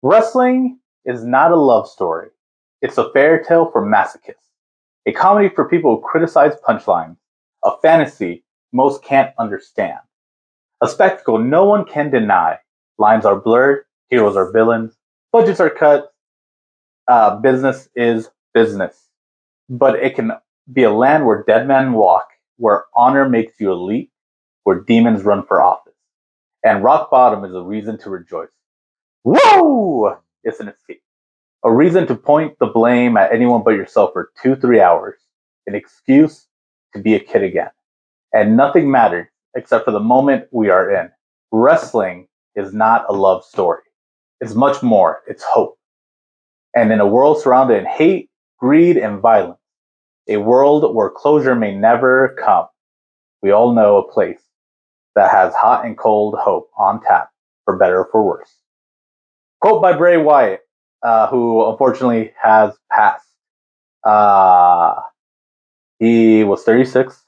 Wrestling is not a love story. It's a fairy tale for masochists, a comedy for people who criticize punchlines, a fantasy most can't understand, a spectacle no one can deny. Lines are blurred, heroes are villains, budgets are cut, business is business. But it can be a land where dead men walk, where honor makes you elite, where demons run for office. And rock bottom is a reason to rejoice. Whoa! It's an escape. A reason to point the blame at anyone but yourself for 2, 3 hours. An excuse to be a kid again. And nothing matters except for the moment we are in. Wrestling is not a love story. It's much more. It's hope. And in a world surrounded in hate, greed, and violence, a world where closure may never come, we all know a place that has hot and cold hope on tap, for better or for worse. Quote by Bray Wyatt, who unfortunately has passed. Uh, he was 36.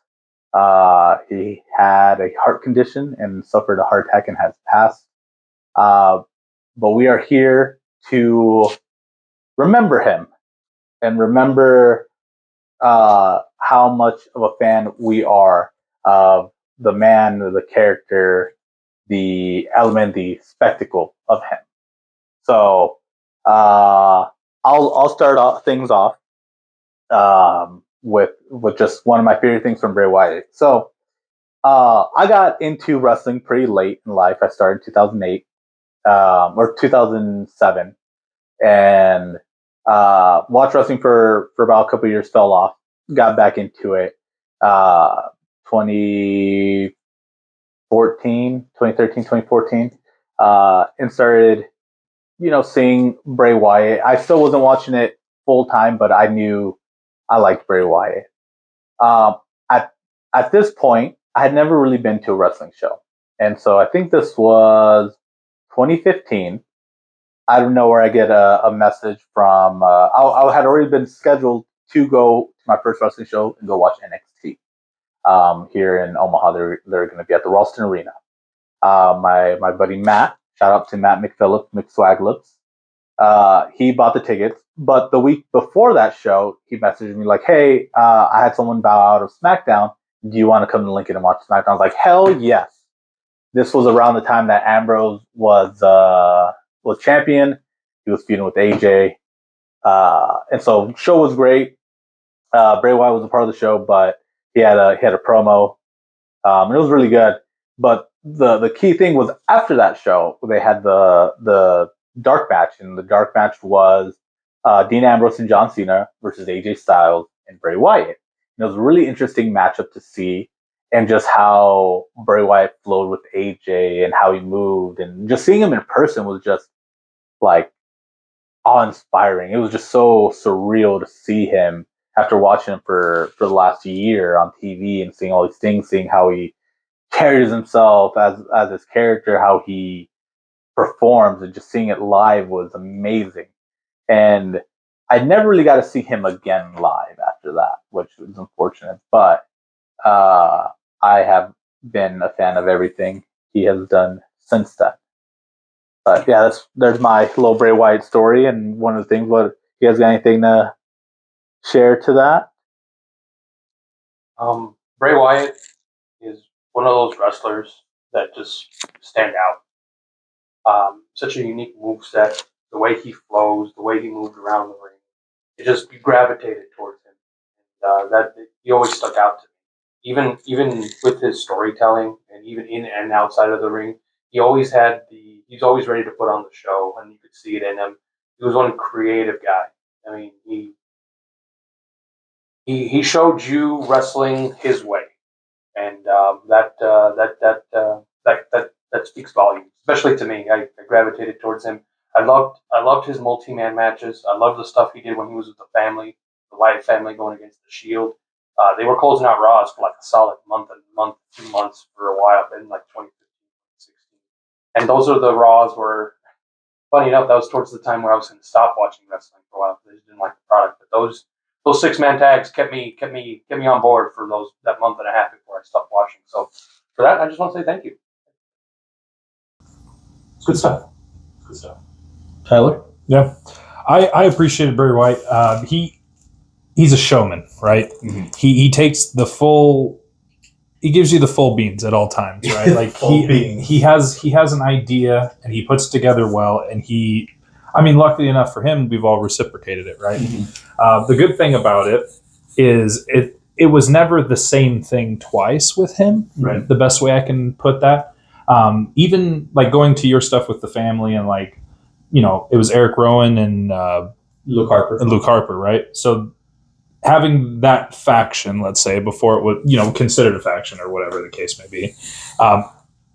He had a heart condition and suffered a heart attack and has passed. But we are here to remember him and remember how much of a fan we are of the man, the character, the element, the spectacle of him. So I'll start things off with just one of my favorite things from Bray Wyatt. So I got into wrestling pretty late in life. I started in 2008 or 2007, and watched wrestling for about a couple of years. Fell off, got back into it. 2014, 2013, 2014, and started seeing Bray Wyatt. I still wasn't watching it full time, but I knew I liked Bray Wyatt. Um, at this point, I had never really been to a wrestling show, and so I think this was 2015. I don't know where I get a message from. I had already been scheduled to go to my first wrestling show and go watch NXT here in Omaha. They're going to be at the Ralston Arena. My buddy Matt, shout out to Matt McPhillip, McSwaglips. He bought the tickets, but the week before that show, he messaged me like, "Hey, I had someone bow out of SmackDown. Do you want to come to Lincoln and watch SmackDown?" I was like, "Hell yes!" This was around the time that Ambrose was champion. He was feuding with AJ, and so show was great. Bray Wyatt was a part of the show, but he had a promo, and it was really good. But the key thing was after that show, they had the dark match, and the dark match was Dean Ambrose and John Cena versus AJ Styles and Bray Wyatt. And it was a really interesting matchup to see, and just how Bray Wyatt flowed with AJ and how he moved, and just seeing him in person was just like awe-inspiring. It was just so surreal to see him after watching him for the last year on TV and seeing all these things, seeing how he carries himself as his character, how he performs, and just seeing it live was amazing. And I never really got to see him again live after that, which was unfortunate. But I have been a fan of everything he has done since then. But yeah, there's my little Bray Wyatt story, and one of the things. What, you guys got anything to share to that? Bray Wyatt is one of those wrestlers that just stand out. Such a unique move set, the way he flows, the way he moved around the ring. It just you gravitated towards him. That he always stuck out to me. Even with his storytelling, and even in and outside of the ring, he's always ready to put on the show, and you could see it in him. He was one creative guy. I mean, he showed you wrestling his way, and that speaks volumes, especially to me. I gravitated towards him. I loved his multi-man matches. I loved the stuff he did when he was with the family, the Wyatt family going against the Shield. They were closing out Raws for like a solid month, 2 months for a while, in like 2015, 2016. And those are the Raws where, funny enough, that was towards the time where I was going to stop watching wrestling for a while because I just didn't like the product. But those 6-man tags kept me on board for that month and a half before I stopped watching. So for that, I just want to say thank you. Good stuff. Good stuff. Tyler? Yeah, I appreciated Bray Wyatt. He's a showman, right? Mm-hmm. He takes the full. He gives you the full beans at all times, right? Like he has an idea and he puts it together well, and luckily enough for him, we've all reciprocated it, right? Mm-hmm. The good thing about it is it was never the same thing twice with him. Right. The best way I can put that. Even like going to your stuff with the family and like, it was Eric Rowan and Luke Harper, right? So having that faction, let's say, before it was, considered a faction or whatever the case may be,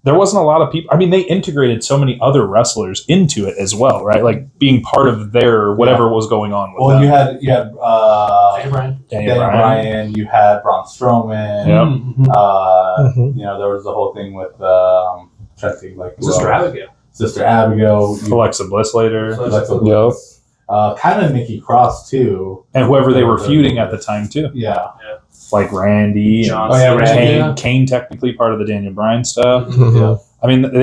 there wasn't a lot of people. I mean, they integrated so many other wrestlers into it as well, right? Like being part of their whatever was going on with them. You had Daniel Bryan, you had Braun Strowman. Yep. There was the whole thing with trying to think Sister Abigail, Alexa Bliss later. Kind of Nikki Cross too, and whoever they were feuding at the time too. Yeah. Like Randy. Randy. Kane technically part of the Daniel Bryan stuff. Yeah. I mean,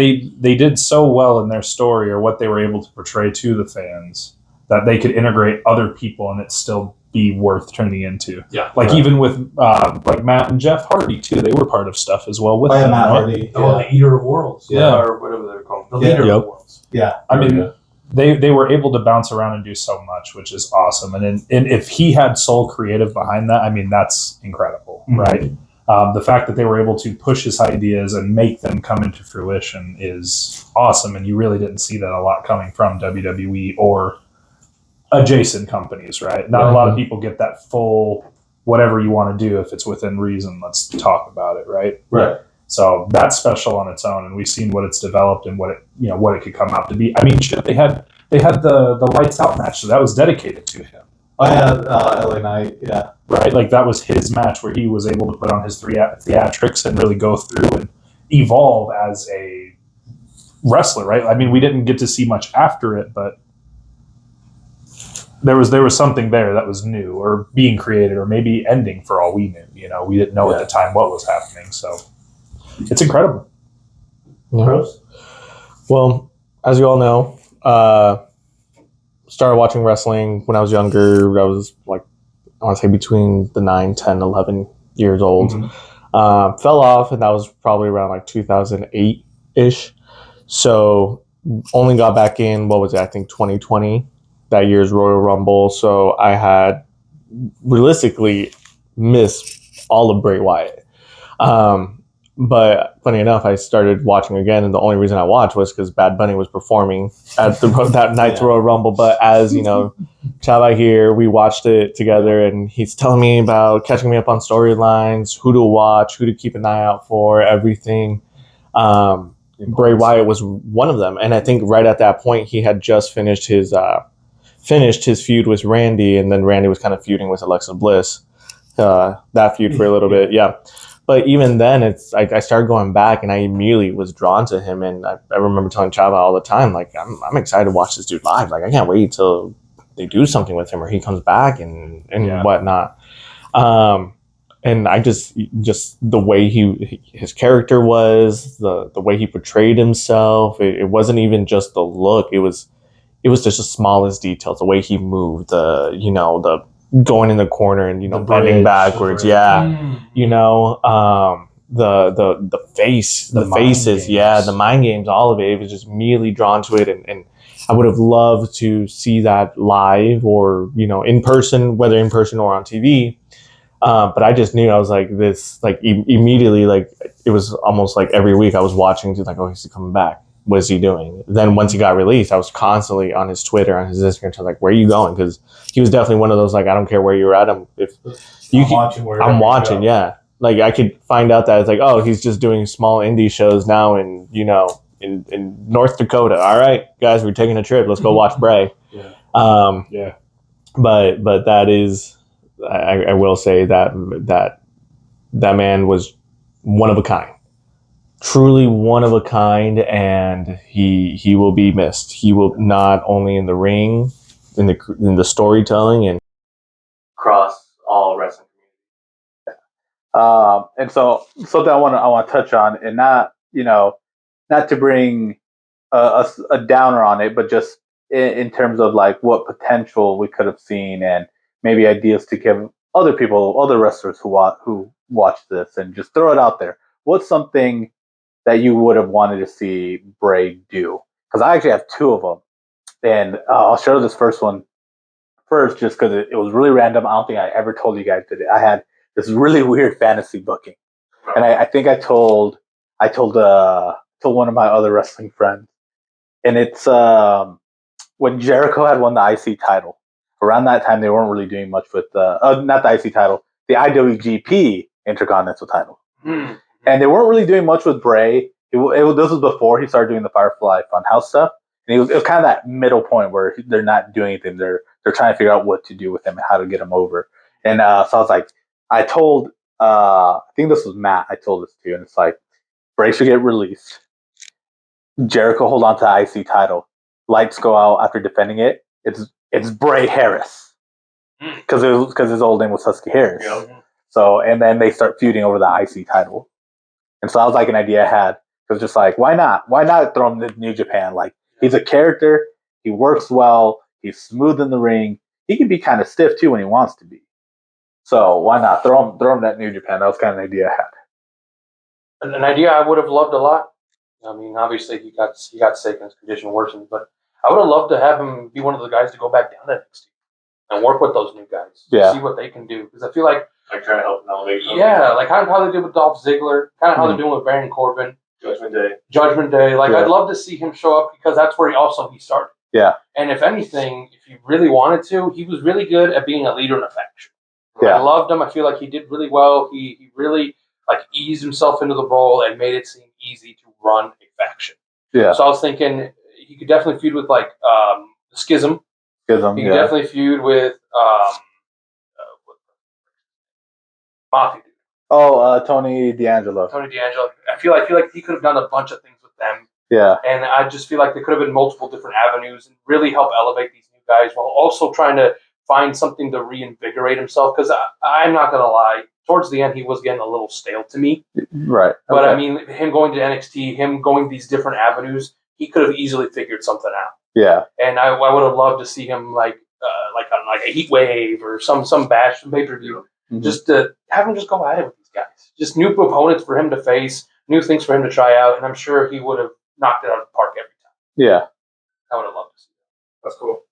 they did so well in their story or what they were able to portray to the fans that they could integrate other people and it still be worth tuning into. Yeah. Even with like Matt and Jeff Hardy too, they were part of stuff as well with them. Matt right? Hardy. The Eater of Worlds. Yeah. Or whatever they're called. The Leader of Worlds. Yeah. I mean, they were able to bounce around and do so much, which is awesome. And if he had sole creative behind that, I mean, that's incredible, right? The fact that they were able to push his ideas and make them come into fruition is awesome. And you really didn't see that a lot coming from WWE or adjacent companies, right? Not a lot of people get that full whatever you want to do if it's within reason. Let's talk about it, right? Right. So that's special on its own, and we've seen what it's developed and what it could come out to be. I mean, they had the lights out match, so that was dedicated to him. Oh yeah, LA Knight, yeah. Right, like that was his match where he was able to put on his theatrics and really go through and evolve as a wrestler, right? I mean, we didn't get to see much after it, but there was something there that was new or being created or maybe ending for all we knew. We didn't know at the time what was happening, so it's incredible. Yeah. Well, as you all know, started watching wrestling when I was younger. I was like, I want to say between the 9, 10, 11 years old. Fell off, and that was probably around like 2008-ish. So only got back in, what was it, I think 2020, that year's Royal Rumble. So I had realistically missed all of Bray Wyatt. But funny enough, I started watching again, and the only reason I watched was because Bad Bunny was performing at that night's Royal Rumble. But as you know, Chava here, we watched it together, and he's telling me about catching me up on storylines, who to watch, who to keep an eye out for, everything. Bray Wyatt was one of them, and I think right at that point he had just finished his feud with Randy, and then Randy was kind of feuding with Alexa Bliss. That feud for a little bit, yeah. But even then, it's like I started going back, and I immediately was drawn to him. And I remember telling Chava all the time, like, I'm excited to watch this dude live. Like, I can't wait till they do something with him or he comes back and whatnot. And I just the way his character was, the way he portrayed himself. It wasn't even just the look. It was just the smallest details, the way he moved, the going in the corner and bending backwards, the faces, the mind games, all of it. It was just immediately drawn to it, and I would have loved to see that live or in person, whether in person or on TV. But I just knew I was like this, like immediately, like it was almost like every week I was watching, like, oh, is he coming back? What is he doing? Then once he got released, I was constantly on his Twitter, on his Instagram, like, where are you going? Because he was definitely one of those, like, I don't care where you're at. I'm watching. Yeah. Like I could find out that it's like, oh, he's just doing small indie shows now in North Dakota. All right, guys, we're taking a trip. Let's go watch Bray. But that is, I will say that man was one of a kind. Truly one of a kind, and he will be missed. He will not only in the ring, in the storytelling, and across all wrestling community. And so something I want to touch on, and not to bring a downer on it, but just in terms of like what potential we could have seen, and maybe ideas to give other people, other wrestlers who watch this, and just throw it out there. What's something that you would have wanted to see Bray do? Because I actually have two of them, and I'll share this first one first, just because it was really random. I don't think I ever told you guys that I had this really weird fantasy booking, and I think I told one of my other wrestling friends, and it's when Jericho had won the IC title. Around that time, they weren't really doing much with not the IC title, the IWGP Intercontinental title, and they weren't really doing much with Bray. This was before he started doing the Firefly Funhouse stuff, and it was kind of that middle point where they're not doing anything. They're trying to figure out what to do with him and how to get him over. And so I was like, I told, I think this was Matt. I told this to you, and it's like, Bray should get released. Jericho hold on to the IC title. Lights go out after defending it. It's Bray Harris, because his old name was Husky Harris. Yep. So, and then they start feuding over the IC title. And so that was like an idea I had. It was just like, why not? Why not throw him to New Japan? Like, he's a character. He works well. He's smooth in the ring. He can be kind of stiff too when he wants to be. So why not throw him at New Japan? That was kind of an idea I had. An idea I would have loved a lot. I mean, obviously he got sick and his condition worsened, but I would have loved to have him be one of the guys to go back down to NXT and work with those new guys. Yeah. See what they can do, because I feel like trying to help them elevate. Yeah, like how they did with Dolph Ziggler, kind of how they're doing with Baron Corbin. Judgment Day. Like, I'd love to see him show up, because that's where he started. Yeah. And if anything, if he really wanted to, he was really good at being a leader in a faction. Yeah. I loved him. I feel like he did really well. He really eased himself into the role and made it seem easy to run a faction. Yeah. So I was thinking he could definitely feud with Schism. He could definitely feud with Mafia. Tony D'Angelo. I feel like he could have done a bunch of things with them. Yeah. And I just feel like there could have been multiple different avenues and really help elevate these new guys, while also trying to find something to reinvigorate himself. Because I'm not going to lie, towards the end, he was getting a little stale to me. Right. But I mean, him going to NXT, him going these different avenues, he could have easily figured something out. Yeah. And I would have loved to see him like a Heat Wave or some bash, some pay-per-view. Mm-hmm. Just to have him just go at it with these guys. Just new opponents for him to face, new things for him to try out, and I'm sure he would have knocked it out of the park every time. Yeah. I would have loved to see that. That's cool.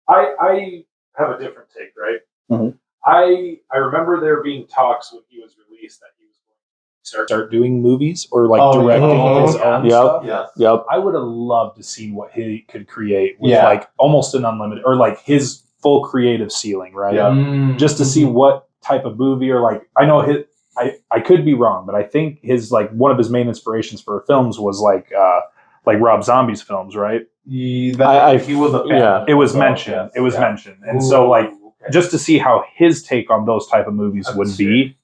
I have a different take, right? Mm-hmm. I remember there being talks when he was released that he was going to start doing movies or directing his own stuff. Yeah. Yep. I would have loved to see what he could create with almost an unlimited, or his full creative ceiling, right? Yeah. Just to see what type of movie, or I know I could be wrong, but I think his one of his main inspirations for films was like Rob Zombie's films, right? He was a fan. Yeah, it was mentioned. It was mentioned, and just to see how his take on those type of movies would be.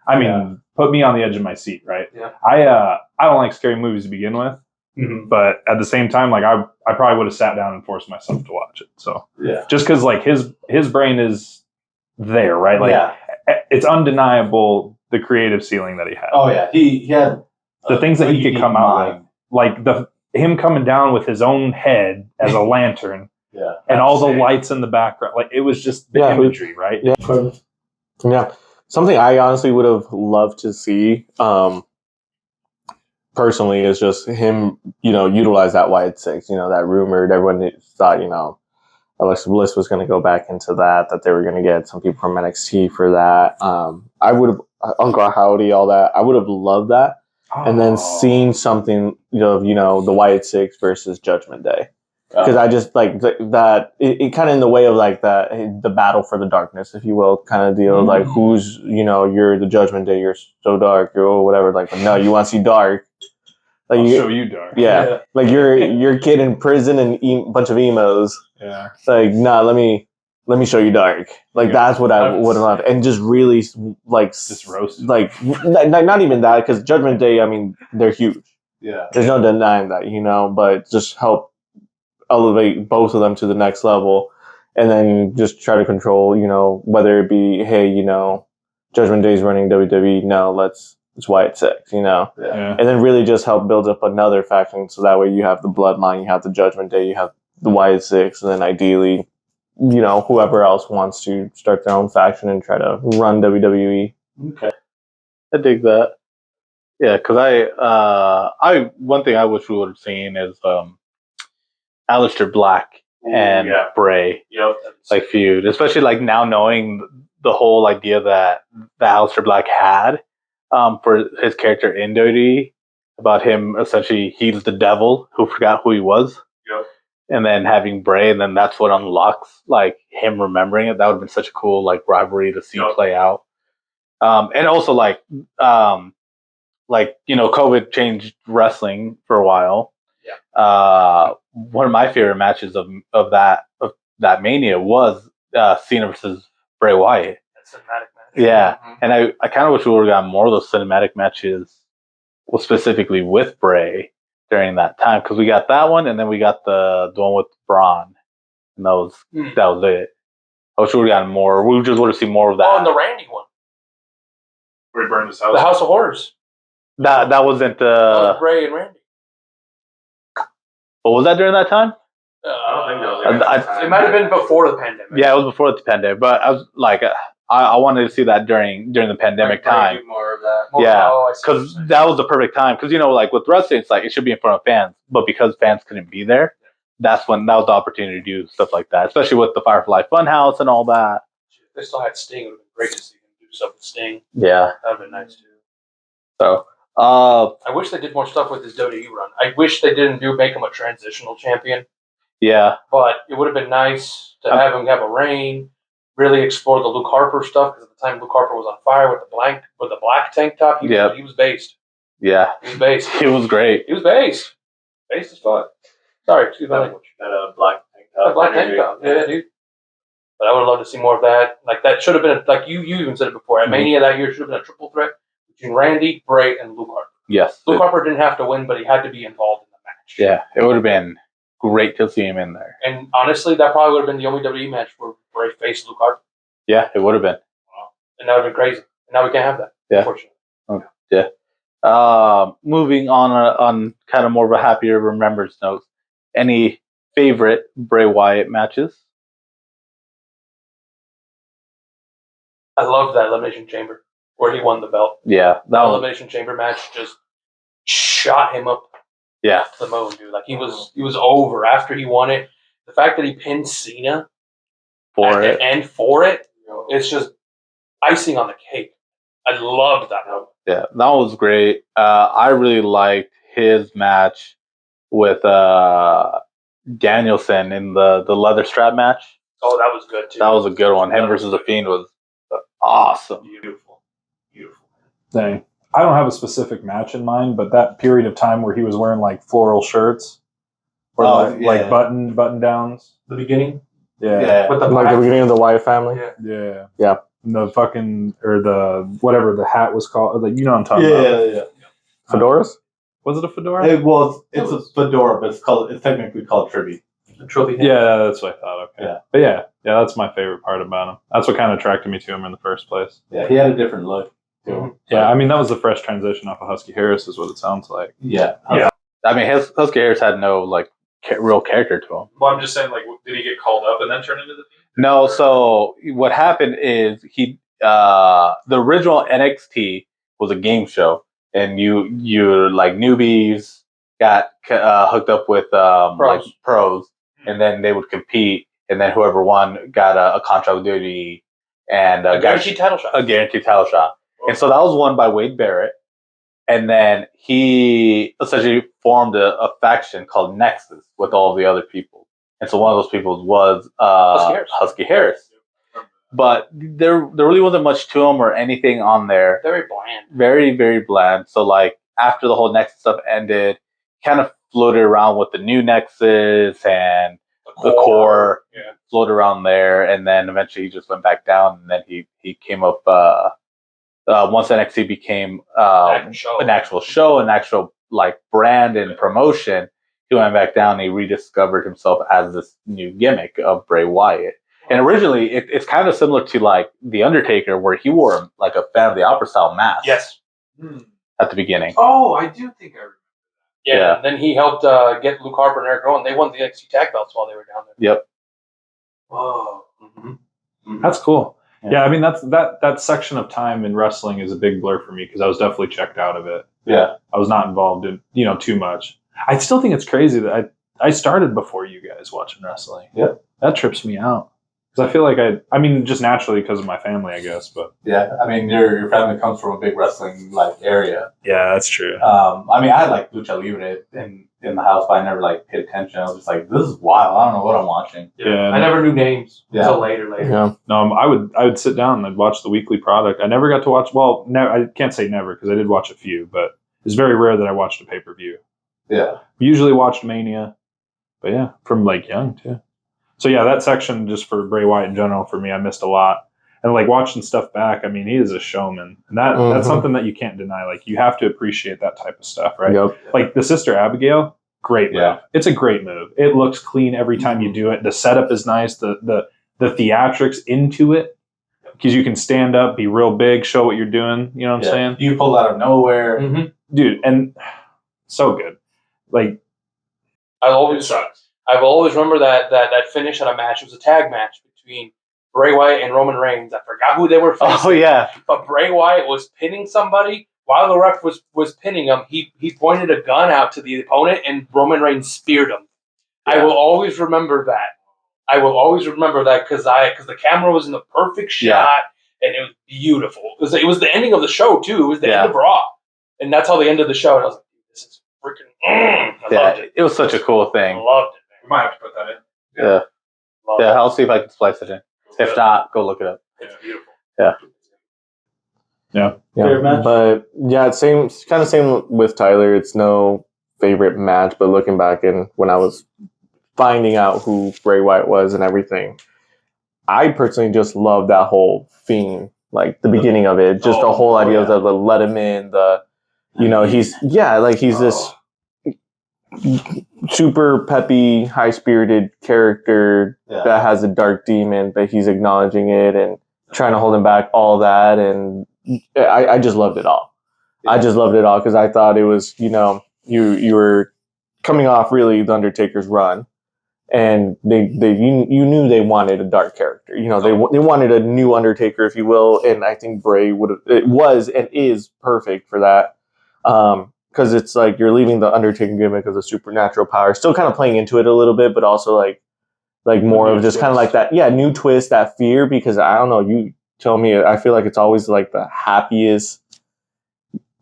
I mean, put me on the edge of my seat, right? Yeah. I don't like scary movies to begin with, but at the same time, I probably would have sat down and forced myself to watch it. So just because his brain is there, right? It's undeniable the creative ceiling that he had. Oh yeah, he had the things that he could come out with, him coming down with his own head as a lantern, and all the lights in the background. It was just the imagery, right? Yeah. Something I honestly would have loved to see, personally, is just him, utilize that Wyatt Six. That rumored, everyone thought, Alexa Bliss was going to go back into that they were going to get some people from NXT for that. I would have, Uncle Howdy, all that. I would have loved that. And then seeing something, the Wyatt Six versus Judgment Day. Because I just like that, it kind of in the way of the battle for the darkness, if you will, kind of deal. Mm-hmm. Who's, you're the Judgment Day, you're so dark, or whatever. No, you want to see dark. I'll show you dark. Yeah. You're a kid in prison and a bunch of emos. Yeah. Nah, let me show you dark. That's what I would love. And just really, just roast. Not even that, because Judgment Day, I mean, they're huge. Yeah. There's no denying that, but just help elevate both of them to the next level. And then just try to control, whether it be, hey, Judgment Day's running WWE, no, it's Wyatt Six, Yeah. And then really just help build up another faction, so that way you have the Bloodline, you have the Judgment Day, you have the Wyatt Six, and then ideally, whoever else wants to start their own faction and try to run WWE. Okay. I dig that. Yeah, because I one thing I wish we would have seen is Aleister Black and Bray like feud, especially like now knowing the whole idea that Aleister Black had for his character in WWE, about him essentially he's the devil who forgot who he was. Yep. And then having Bray, and then that's what unlocks like him remembering it. That would have been such a cool like rivalry to see play out. And also like COVID changed wrestling for a while. Yeah. One of my favorite matches of that Mania was Cena versus Bray Wyatt. That cinematic match. Yeah, and I kind of wish we would have gotten more of those cinematic matches, well, specifically with Bray during that time, because we got that one, and then we got the one with Braun, and that was it. I wish we would have gotten more. We just would have seen more of that. Oh, and the Randy one, Where he burned his house. the House of Horrors. That wasn't That was Bray and Randy. But was that during that time? I don't think that was It might have been before the pandemic. Yeah, it was before the pandemic, but I was like, I wanted to see that during the pandemic time. Do more of that. Yeah, because that was the perfect time. Because like with wrestling, it's like it should be in front of fans, but because fans couldn't be there, that was the opportunity to do stuff like that, especially with the Firefly Funhouse and all that. If they still had Sting, it would have been great to see him do stuff with Sting. Yeah, That would have been nice too. So, I wish they did more stuff with his WWE run. I wish they didn't make him a transitional champion. Yeah, but it would have been nice to have him have a reign, really explore the Luke Harper stuff, because at the time Luke Harper was on fire with the black tank top. He was based. Yeah, he was based. He was great. He was based. Based as fuck. Sorry, excuse my language. That black tank top. That black tank top. Yeah, dude. But I would have loved to see more of that. Like that should have been like you even said it before. At Mania that year should have been a triple threat between Randy, Bray, and Luke Harper. Yes, Luke Harper didn't have to win, but he had to be involved in the match. Yeah, it would have been great to see him in there. And honestly, that probably would have been the only WWE match where Bray faced Luke Harper. Yeah, it would have been. And that would have been crazy. And now we can't have that. Yeah. Unfortunately. Okay. Yeah. Moving on kind of more of a happier remembrance note. Any favorite Bray Wyatt matches? I loved that Elimination Chamber where he won the belt. Yeah. That Elimination Chamber match just shot him up to the moon, dude. Like he was over after he won it. The fact that he pinned Cena for it, it's just icing on the cake. I loved that moment. Yeah, that was great. I really liked his match with Danielson in the leather strap match. Oh, that was good too. That was a good one. Him versus The Fiend was awesome. Beautiful. Dang. I don't have a specific match in mind, but that period of time where he was wearing like floral shirts or like button downs. The beginning? Yeah. With the Like the beginning of the Wyatt family? Yeah. And the fucking, or the, whatever the hat was called. Like, you know what I'm talking about. Yeah. Fedoras? Was it a fedora? It's a fedora, but it's technically called tribute. The trophy. Yeah, that's what I thought. Okay. Yeah. But yeah, that's my favorite part about him. That's what kind of attracted me to him in the first place. Yeah, he had a different look to him. Yeah, I mean, that was the fresh transition off of Husky Harris is what it sounds like. Yeah. I mean, Husky Harris had no like real character to him. Well, I'm just saying, like, did he get called up and then turn into the Fiend? No, so what happened is the original NXT was a game show, and you like newbies got hooked up with like pros, and then they would compete, and then whoever won got a contract with WWE and a guaranteed title shot. A guaranteed title shot. And so that was won by Wade Barrett, and then he essentially formed a faction called Nexus with all the other people. And so one of those people was Husky Harris. But there really wasn't much to him or anything on there. Very bland. Very, very bland. So like after the whole Nexus stuff ended, kind of floated around with the new Nexus and the core floated around there, and then eventually he just went back down, and then he came up once NXT became an actual show, an actual like brand and promotion. He went back down and he rediscovered himself as this new gimmick of Bray Wyatt. And originally, it's kind of similar to like The Undertaker, where he wore like a Phantom of the Opera style mask. Yes. At the beginning. Oh, I do think I remember. Yeah. And then he helped get Luke Harper and Eric Rowan. They won the NXT tag belts while they were down there. Yep. Whoa. That's cool. Yeah, I mean that section of time in wrestling is a big blur for me because I was definitely checked out of it. Yeah. I was not involved in too much. I still think it's crazy that I started before you guys watching wrestling. Yep. That trips me out because I feel like I mean just naturally because of my family, I guess. But Yeah, I mean your family comes from a big wrestling like area. yeah, that's true. I mean I had like Lucha Libre in the house, but I never like paid attention. I was just like, this is wild. I don't know what I'm watching. Yeah, I never knew names until later. Yeah. No, I would sit down and I'd watch the weekly product. I never got to watch. Well, I can't say never because I did watch a few, but it's very rare that I watched a pay-per-view. Yeah. We usually watched Mania, but yeah, from like young too. So yeah, that section just for Bray Wyatt in general for me, I missed a lot. And like watching stuff back, I mean, he is a showman, and that's something that you can't deny. Like you have to appreciate that type of stuff, right? Yep. Like the Sister Abigail, great move. Yeah. It's a great move. It looks clean every time you do it. The setup is nice. The theatrics into it, because you can stand up, be real big, show what you're doing. You know what I'm saying? You pulled out of nowhere. Mm-hmm. Dude, and so good. Like I've always remember that finish on a match. It was a tag match between Bray Wyatt and Roman Reigns. I forgot who they were facing. Oh yeah. But Bray Wyatt was pinning somebody. While the ref was pinning him, he pointed a gun out to the opponent, and Roman Reigns speared him. Yeah. I will always remember that. Because the camera was in the perfect shot, and it was beautiful. It was the ending of the show too. It was the end of Raw, and that's how they ended the show. And I was like, "This is freaking!" I loved it. It was such a cool I thing. loved it. We might have to put that in. Yeah. Loved Yeah. it. I'll see if I can splice it in. If not, go look it up. It's beautiful. yeah. Favorite match? But yeah, same with Tyler. It's no favorite match, but looking back and when I was finding out who Bray Wyatt was and everything, I personally just love that whole theme, like the beginning of it, just the whole idea of the let him in, he's this super peppy, high spirited character that has a dark demon, but he's acknowledging it and trying to hold him back, all that, and I just loved it all. Yeah. I just loved it all because I thought it was, you were coming off really the Undertaker's run, and you knew they wanted a dark character. They wanted a new Undertaker, if you will, and I think Bray was and is perfect for that. Because it's like you're leaving the Undertaker gimmick of the supernatural power, still kind of playing into it a little bit, but also like more of just kind of like that, new twist, that fear. Because I don't know, you tell me, I feel like it's always like the happiest,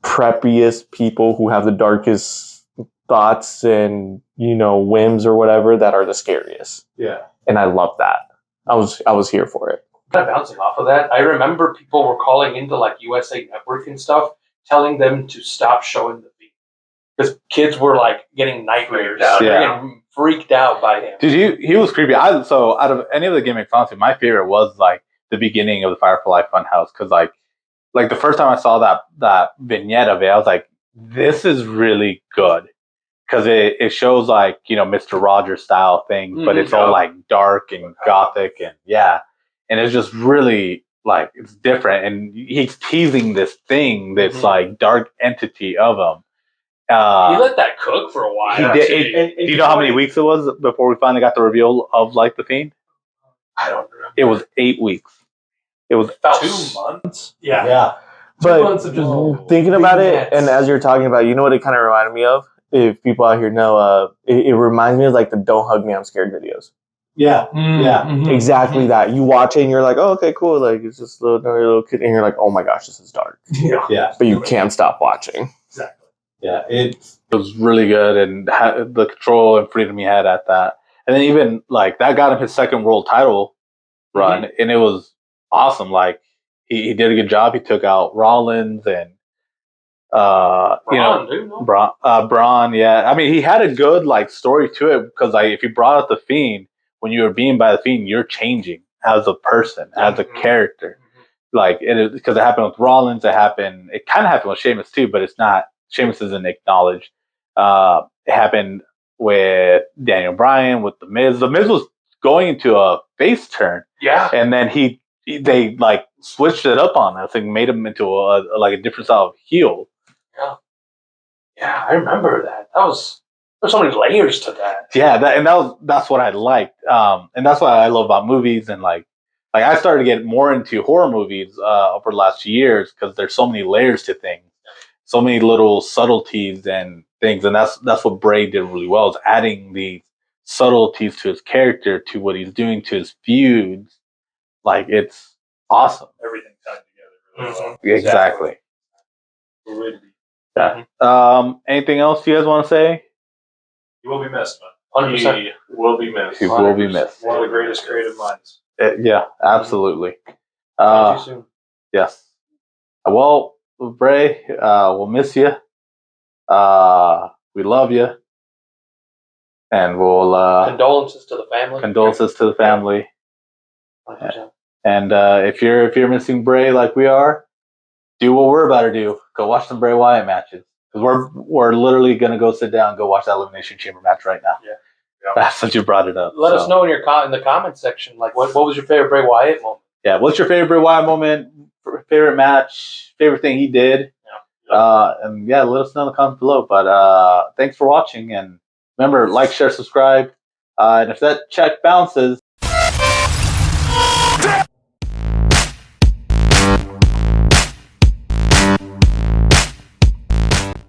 preppiest people who have the darkest thoughts and whims or whatever that are the scariest. Yeah, and I love that. I was here for it. Kind of bouncing off of that, I remember people were calling into like USA Network and stuff, telling them to stop showing the feed because kids were like getting nightmares, getting freaked out by him. Dude, he was creepy. So out of any of the gimmicks, honestly, my favorite was like the beginning of the Firefly Funhouse, because like the first time I saw that vignette of it, I was like, this is really good, because it shows like Mr. Rogers style thing, but it's all like dark and gothic and and it's just really like it's different, and he's teasing this thing that's like dark entity of him. He let that cook for a while. He did. Do you know how many weeks it was before we finally got the reveal of like the Fiend? I don't remember. It was 8 weeks. It was about 2 months. Yeah. 2 But months of just thinking about it, and as you're talking about, you know what it kind of reminded me of? If people out here know, it reminds me of like the "Don't Hug Me, I'm Scared" videos. Yeah. Exactly that. You watch it and you're like, oh, okay, cool. Like it's just another little kid, and you're like, oh my gosh, this is dark. Yeah. But you can't stop watching. Exactly. Yeah. It was really good, and the control and freedom he had at that, and then even like that got him his second world title run, and it was awesome. Like he did a good job. He took out Rollins and Braun. Yeah, I mean he had a good like story to it, because like if you brought out the Fiend, when you were being by the Fiend, you're changing as a person, as a character. Like it is, because it happened with Rollins. It kind of happened with Sheamus too, but it's not. Sheamus isn't acknowledged. It happened with Daniel Bryan, with The Miz. The Miz was going into a face turn. Yeah. And then they like switched it up on us and made him into a different style of heel. Yeah. Yeah, I remember that. There's so many layers to that. Yeah, that's what I liked, and that's what I love about movies. And like I started to get more into horror movies over the last few years because there's so many layers to things, so many little subtleties and things, and that's what Bray did really well, is adding these subtleties to his character, to what he's doing to his feuds. Like, it's awesome. Everything tied together really well. Exactly. Really. Yeah. Anything else you guys want to say? He will be missed, man. 100%. He will be missed. He will be missed. One of the greatest creative minds. Yeah, absolutely. Talk to you soon. Yes. Well, Bray, we'll miss you. We love you, and we'll Condolences to the family. condolences to the family. 100%. And if you're missing Bray like we are, do what we're about to do. Go watch some Bray Wyatt matches, because we're literally gonna go sit down and go watch that Elimination Chamber match right now. Yeah. That's since you brought it up. Let us know in the comment section, like what was your favorite Bray Wyatt moment? Yeah, what's your favorite Bray Wyatt moment? Favorite match? Favorite thing he did? And yeah, let us know in the comments below. But thanks for watching, and remember, like, share, subscribe. And if that check bounces,